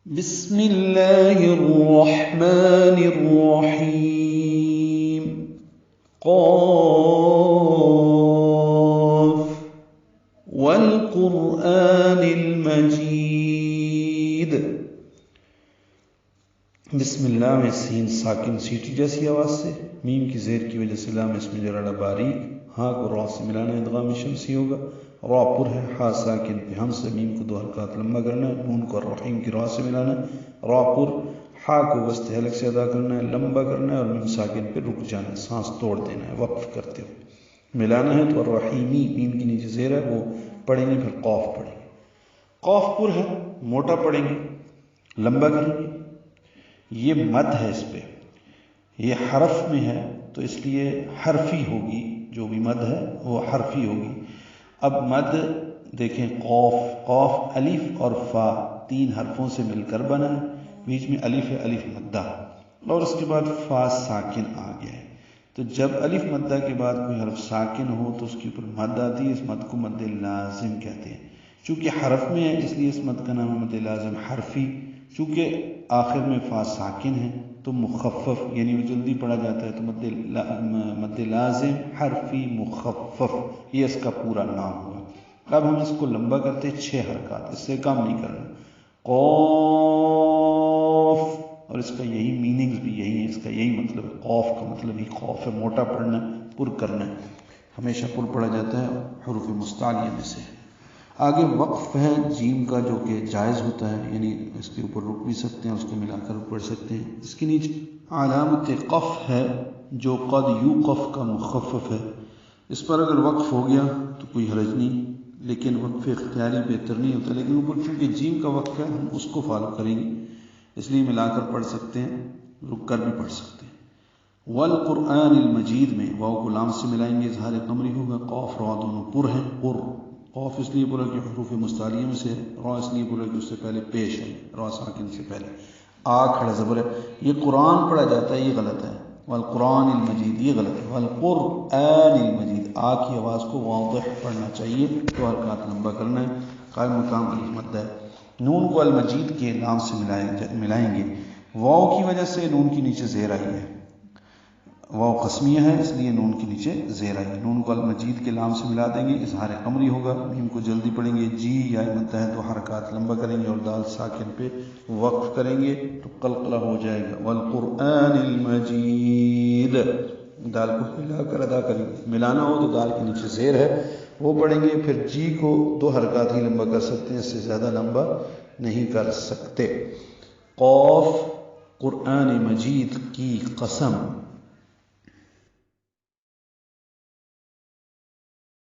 بسم اللہ الرحمن الرحیم قاف والقرآن المجید۔ بسم اللہ میں سین ساکن سیٹی جیسی آواز سے، میم کی زیر کی وجہ سے لام اس میں جراڑا باریک، ہاں کو را سے ملانا ادغام شمسی ہوگا، را پر ہے، ہا ساکن پہ ہم سے میم کو دو حرکات لمبا کرنا ہے، نون کو الرحیم کی را سے ملانا ہے، را پر، ہا کو وسط حلق سے ادا کرنا ہے، لمبا کرنا ہے اور میم ساکن پہ رک جانا ہے، سانس توڑ دینا ہے وقف کرتے ہوئے ملانا ہے۔ تو الرحیمی میم کی نیچے زیر ہے وہ پڑھیں گے، پھر قاف پڑھیں گے، قاف پر ہے موٹا پڑھیں گے، لمبا کریں گے، یہ مد ہے، اس پہ یہ حرف میں ہے تو اس لیے حرفی ہوگی، جو بھی مد ہے وہ حرفی ہوگی۔ اب مد دیکھیں، قاف، قاف الف اور فا تین حرفوں سے مل کر بنا ہے، بیچ میں الف ہے، الف مدہ، اور اس کے بعد فا ساکن آ گیا ہے۔ تو جب الف مدہ کے بعد کوئی حرف ساکن ہو تو اس کے اوپر مد آتی ہے، اس مد کو مد لازم کہتے ہیں۔ چونکہ حرف میں ہے اس لیے اس مد کا نام ہے مد لازم حرفی۔ چونکہ آخر میں فا ساکن ہے تو مخفف، یعنی وہ جلدی پڑھا جاتا ہے، تو مد لازم حرفی مخفف، یہ اس کا پورا نام ہوا۔ اب ہم اس کو لمبا کرتے ہیں 6 حرکات، اس سے کم نہیں کرنا۔ قاف، اور اس کا یہی میننگز بھی یہی ہے، اس کا یہی مطلب ہے، قاف کا مطلب ہی خوف ہے، موٹا پڑھنا ہے، پر کرنا ہے، ہمیشہ پر پڑھا جاتا ہے، حروف مستعلیہ میں سے۔ آگے وقف ہے جیم کا، جو کہ جائز ہوتا ہے، یعنی اس کے اوپر رک بھی سکتے ہیں، اس کو ملا کر پڑھ سکتے ہیں۔ اس کے نیچے علامت قف ہے جو قد یوقف کا مخفف ہے، اس پر اگر وقف ہو گیا تو کوئی حرج نہیں، لیکن وقف اختیاری بہتر نہیں ہوتا، لیکن اوپر چونکہ جیم کا وقف ہے ہم اس کو فالو کریں گے، اس لیے ملا کر پڑھ سکتے ہیں، رک کر بھی پڑھ سکتے ہیں۔ والقرآن المجید میں واو کو لام سے ملائیں گے، اظہار قمری ہوگا، قاف را دونوں پر ہیں، پر، قاف اس لیے بولا کہ حروف مستعلیہ میں سے ہے، را اس لیے بولا کہ اس سے پہلے پیش ہے، را ساکن سے پہلے، آ کھڑا زبر ہے، یہ قرآن پڑھا جاتا ہے، یہ غلط ہے، والقرآن المجید یہ غلط ہے، والقرآن المجید، آ کی آواز کو واضح پڑھنا چاہیے، تو حرکات لمبا کرنا ہے، قائم مقام الف مد ہے۔ نون کو المجید کے نام سے ملائیں گے، واو کی وجہ سے نون کی نیچے زیر آئی ہے، واو قسمیہ ہے اس لیے نون کے نیچے زیر آئی ہے، نون کو المجید کے لام سے ملا دیں گے، اظہار قمری ہوگا، میم کو جلدی پڑھیں گے، جی یا مدہ ہے، 2 حرکات لمبا کریں گے اور دال ساکن پہ وقف کریں گے تو قلقلہ ہو جائے گا، والقرآن المجید، دال کو ملا کر ادا کریں گے، ملانا ہو تو دال کے نیچے زیر ہے وہ پڑھیں گے، پھر جی کو 2 حرکات ہی لمبا کر سکتے ہیں، اس سے زیادہ لمبا نہیں کر سکتے۔ قاف، قرآن مجید کی قسم،